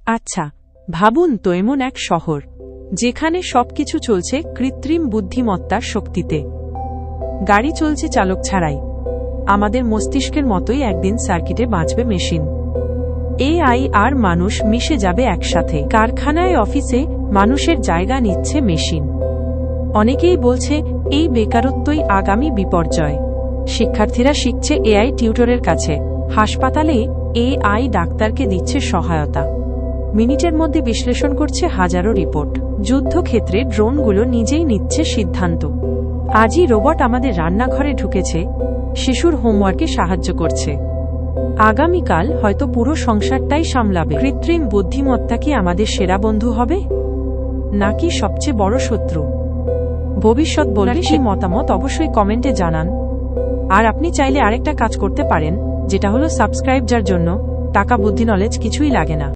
আচ্ছা, ভাবুন তো এমন এক শহর যেখানে সবকিছু চলছে কৃত্রিম বুদ্ধিমত্তার শক্তিতে। গাড়ি চলছে চালক ছাড়াই। আমাদের মস্তিষ্কের মতোই একদিন সার্কিটে বাঁচবে মেশিন। এআই আর মানুষ মিশে যাবে একসাথে। কারখানায়, অফিসে মানুষের জায়গা নিচ্ছে মেশিন। অনেকেই বলছে এই বেকারত্বই আগামী বিপর্যয়। শিক্ষার্থীরা শিখছে এআই টিউটরের কাছে। হাসপাতালে এআই ডাক্তারকে দিচ্ছে সহায়তা। মিনিটের মধ্যে বিশ্লেষণ করছে হাজারো রিপোর্ট। যুদ্ধক্ষেত্রে ড্রোনগুলো নিজেই নিচ্ছে সিদ্ধান্ত। আজই রোবট আমাদের রান্নাঘরে ঢুকেছে, শিশুর হোমওয়ার্কে সাহায্য করছে। আগামীকাল হয়তো পুরো সংসারটাই সামলাবে। কৃত্রিম বুদ্ধিমত্তা কি আমাদের সেরা বন্ধু হবে, নাকি সবচেয়ে বড় শত্রু? ভবিষ্যৎ বলবে। সেই মতামত অবশ্যই কমেন্টে জানান। আর আপনি চাইলে আরেকটা কাজ করতে পারেন, যেটা হলো সাবস্ক্রাইব, যার জন্য টাকা, বুদ্ধি, নলেজ কিছুই লাগে না।